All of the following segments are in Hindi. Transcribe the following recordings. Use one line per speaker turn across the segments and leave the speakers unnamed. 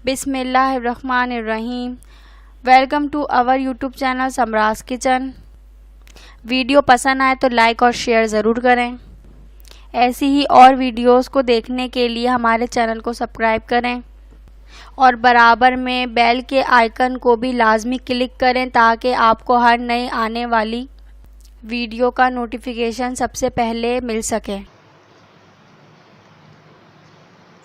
बिस्मिल्लाहिर्रहमानिर्रहीम। Welcome to our YouTube channel Samraj kitchen. Video पसंद आए तो लाइक और शेयर ज़रूर करें। ऐसी ही और वीडियोस को देखने के लिए हमारे चैनल को सब्सक्राइब करें और बराबर में बेल के आइकन को भी लाजमी क्लिक करें ताकि आपको हर नई आने वाली वीडियो का नोटिफिकेशन सबसे पहले मिल सके।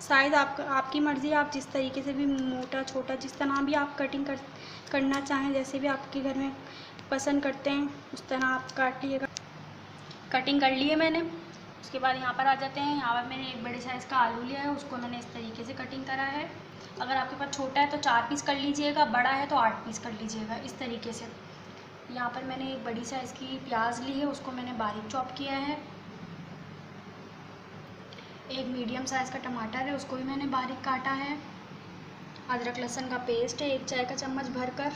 शायद आपकी मर्ज़ी, आप जिस तरीके से भी मोटा छोटा जिस तरह भी आप कटिंग करना चाहें, जैसे भी आपके घर में पसंद करते हैं उस तरह आप काटिएगा। कटिंग कर लिए मैंने। उसके बाद यहाँ पर आ जाते हैं। यहाँ पर मैंने एक बड़े साइज़ का आलू लिया है, उसको मैंने इस तरीके से कटिंग करा है। अगर आपके पास छोटा है तो 4 पीस कर लीजिएगा, बड़ा है तो 8 पीस कर लीजिएगा, इस तरीके से। यहाँ पर मैंने एक बड़ी साइज़ की प्याज ली है, उसको मैंने बारीक चॉप किया है। एक मीडियम साइज़ का टमाटर है, उसको भी मैंने बारीक काटा है। अदरक लहसुन का पेस्ट है 1 चाय का चम्मच भरकर।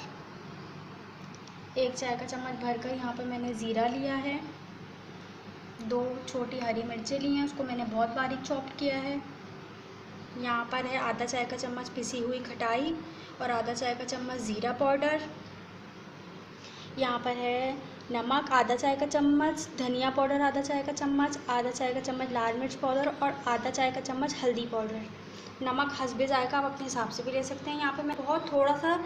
1 चाय का चम्मच भरकर यहाँ पर मैंने ज़ीरा लिया है। 2 छोटी हरी मिर्चें ली हैं, उसको मैंने बहुत बारीक चॉप किया है। यहाँ पर है आधा चाय का चम्मच पिसी हुई खटाई और आधा चाय का चम्मच ज़ीरा पाउडर। यहाँ पर है नमक आधा चाय का चम्मच, धनिया पाउडर आधा चाय का चम्मच, आधा चाय का चम्मच लाल मिर्च पाउडर और आधा चाय का चम्मच हल्दी पाउडर। नमक हस्बे जायका आप अपने हिसाब से भी ले सकते हैं। यहाँ पे मैं बहुत थोड़ा सा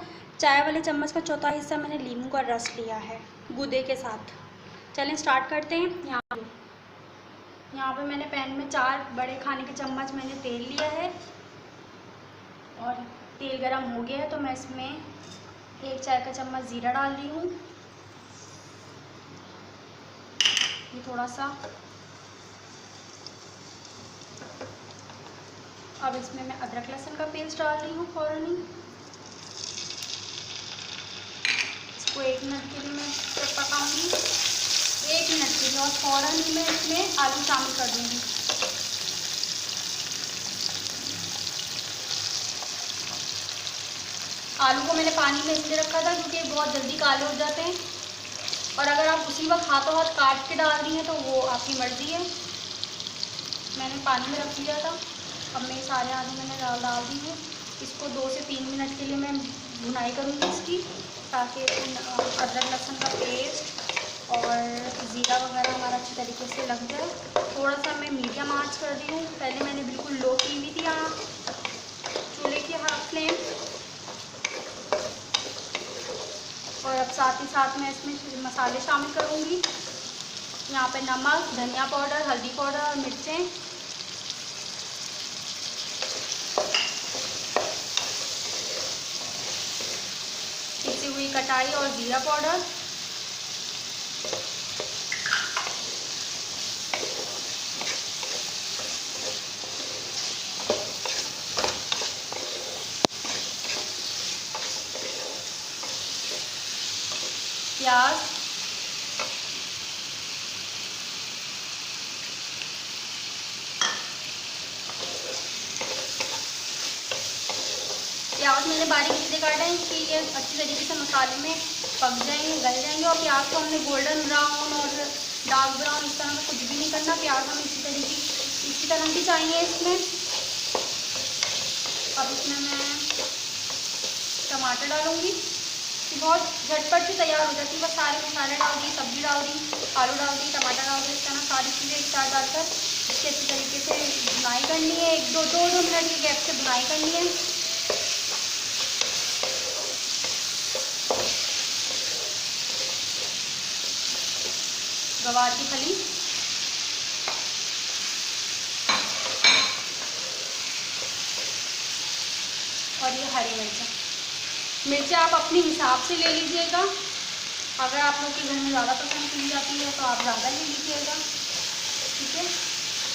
चाय वाले चम्मच का चौथा हिस्सा मैंने नींबू का रस लिया है गूदे के साथ। चलें स्टार्ट करते हैं। यहाँ पे मैंने पैन में 4 बड़े खाने के चम्मच मैंने तेल लिया है और तेल गरम हो गया है तो मैं इसमें 1 चाय का चम्मच ज़ीरा डाल रही हूँ। ये थोड़ा सा, अब इसमें मैं अदरक लहसुन का पेस्ट डाल रही हूँ फ़ौरन ही। इसको 1 मिनट के लिए मैं पकाऊंगी, 1 मिनट के लिए, और फ़ौरन ही मैं इसमें आलू शामिल कर दूँगी। आलू को मैंने पानी में इसलिए रखा था क्योंकि बहुत जल्दी काले हो जाते हैं, और अगर आप उसी वक्त हाथों हाथ काट के डाल दी हैं तो वो आपकी मर्ज़ी है। मैंने पानी में रख दिया था। अब मैं सारे आलू मैंने डाल दी है। इसको 2 से 3 मिनट के लिए मैं भुनाई करूँगी इसकी, ताकि अदरक लहसुन का पेस्ट और ज़ीरा वगैरह हमारा अच्छी तरीके से लग जाए। थोड़ा सा मैं मीडियम आंच कर दी हूँ। पहले मैंने बिल्कुल लो की हुई थी यहाँ चूल्हे की फ्लेम, और अब साथ ही साथ मैं इसमें मसाले शामिल करूँगी। यहाँ पे नमक, धनिया पाउडर, हल्दी पाउडर और मिर्चें, पिसी हुई कटाई और जीरा पाउडर, प्याज, प्याज मैंने बारीक इसलिए काटा है कि ये अच्छी तरीके से मसाले में पक जाएंगे, गल जाएंगे। और प्याज को हमने गोल्डन ब्राउन और डार्क ब्राउन इस तरह का कुछ भी नहीं करना। प्याज हम इसी तरह की चाहिए इसमें। अब इसमें मैं टमाटर डालूँगी, बहुत झटपट से तैयार हो जाती है। बस सारे मसाले डाल दी, सब्जी डाल दी, आलू डाल दी, टमाटर डाल दी, इस तरह सारी चीज़ें एक साथ डालकर इसकी अच्छी तरीके से भुनाई करनी है। 1-2 मिनट के गैप से भुनाई करनी है। गवार की फली, और ये हरी मिर्चें आप अपने हिसाब से ले लीजिएगा। अगर आप लोग के घर में ज़्यादा पसंद की जाती है तो आप ज़्यादा ले लीजिएगा, ठीक है।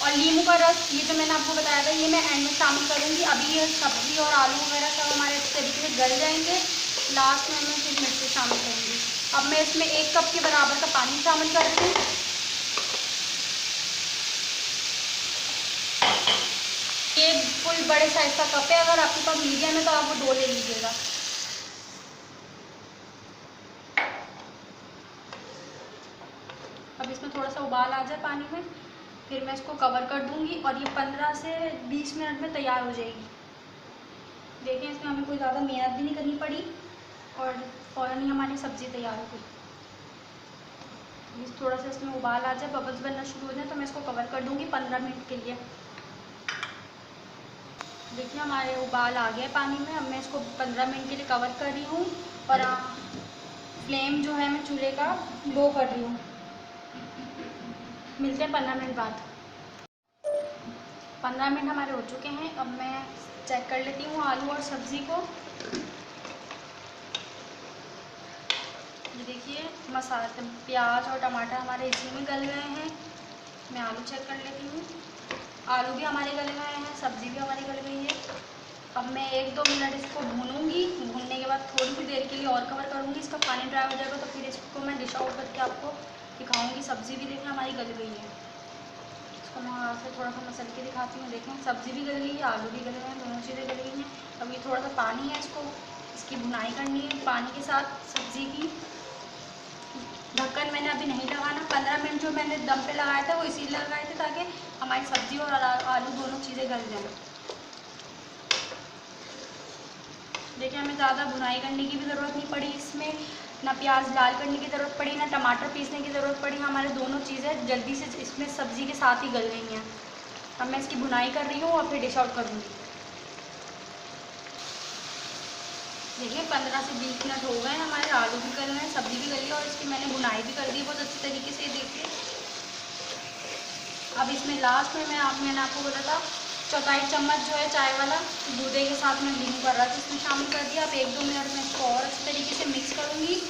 और नींबू का रस, ये जो मैंने आपको बताया था, ये मैं एंड में शामिल करूँगी। अभी ये सब्ज़ी और आलू वगैरह सब हमारे अच्छे तरीके से गल जाएंगे, लास्ट में मैं फिर मिर्चें शामिल करूँगी। अब मैं इसमें 1 कप के बराबर का पानी शामिल कर रही हूँ। ये फुल बड़े साइज़ का कप है, अगर आपके पास मीडियम है तो आप वो 2 ले लीजिएगा। अब इसमें थोड़ा सा उबाल आ जाए पानी में, फिर मैं इसको कवर कर दूंगी और ये 15 से 20 मिनट में तैयार हो जाएगी। देखिए इसमें हमें कोई ज़्यादा मेहनत भी नहीं करनी पड़ी और फ़ौरन ही हमारी सब्ज़ी तैयार हो गई। थोड़ा सा इसमें उबाल आ जाए, बबल्स बनना शुरू हो जाए तो मैं इसको कवर कर दूँगी 15 मिनट के लिए। देखिए हमारे उबाल आ गया पानी में, अब मैं इसको 15 मिनट के लिए कवर कर रही हूँ और फ्लेम जो है मैं चूल्हे का लो कर रही हूँ। मिलते हैं 15 मिनट बाद। 15 मिनट हमारे हो चुके हैं। अब मैं चेक कर लेती हूँ आलू और सब्ज़ी को। ये देखिए मसाला, प्याज और टमाटर हमारे इसी में गल गए हैं। मैं आलू चेक कर लेती हूँ। आलू भी हमारे गल गए हैं, सब्ज़ी भी हमारी गल गई है। अब मैं 1-2 मिनट इसको भूनूंगी। भूनने के बाद थोड़ी सी देर के लिए और कवर करूँगी, इसका पानी ड्राई हो जाएगा तो फिर इसको मैं डिश आउट करके आपको दिखाऊँगी। सब्ज़ी भी देखिए हमारी गल गई है। इसको मैं यहाँ से थोड़ा सा मसल के दिखाती हूँ। देखें सब्ज़ी भी गल गई है, आलू भी गल गए हैं, दोनों चीज़ें गल गई हैं। अब ये थोड़ा सा पानी है, इसकी भुनाई करनी है पानी के साथ सब्ज़ी की। ढक्कन मैंने अभी नहीं लगाना। 15 मिनट जो मैंने दम पे लगाया था वो इसीलिए लगाए थे ताकि हमारी सब्ज़ी और आलू दोनों चीज़ें गल जाएँ। देखिए हमें ज़्यादा भुनाई करने की भी ज़रूरत नहीं पड़ी इसमें, ना प्याज लाल करने की ज़रूरत पड़ी, ना टमाटर पीसने की ज़रूरत पड़ी। हमारे दोनों चीज़ें जल्दी से इसमें सब्ज़ी के साथ ही गल गई हैं। अब मैं इसकी भुनाई कर रही हूँ और फिर डिश आउट करूँगी। देखिए 15 से 20 मिनट हो गए, हमारे आलू भी गल गए, सब्ज़ी भी गली और इसकी मैंने भुनाई भी कर दी बहुत अच्छी तरीके से। देखिए अब इसमें लास्ट में मैंने आपको बोला था 1/4 चम्मच जो है चाय वाला दूधे के साथ में नींबू का रस इसमें शामिल कर दिया। अब 1-2 मिनट में इसको और अच्छी तरीके से मिक्स करूँगी।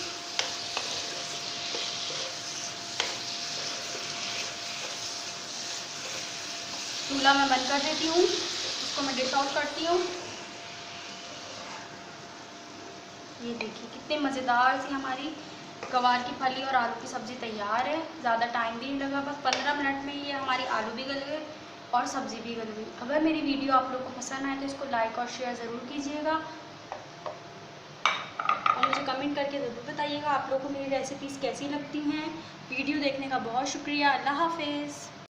चूल्हा मैं बंद कर देती हूँ, इसको मैं डिश आउट करती हूँ। ये देखिए कितनी मज़ेदार सी हमारी गवार की फली और आलू की सब्ज़ी तैयार है। ज़्यादा टाइम भी नहीं लगा, बस 15 मिनट में ये हमारी आलू भी गल गए और सब्ज़ी भी गल गई। अगर मेरी वीडियो आप लोग को पसंद आए तो इसको लाइक और शेयर ज़रूर कीजिएगा और मुझे कमेंट करके ज़रूर बताइएगा आप लोगों को मेरी रेसिपीज़ कैसी लगती हैं। वीडियो देखने का बहुत शुक्रिया। अल्लाह हाफिज़।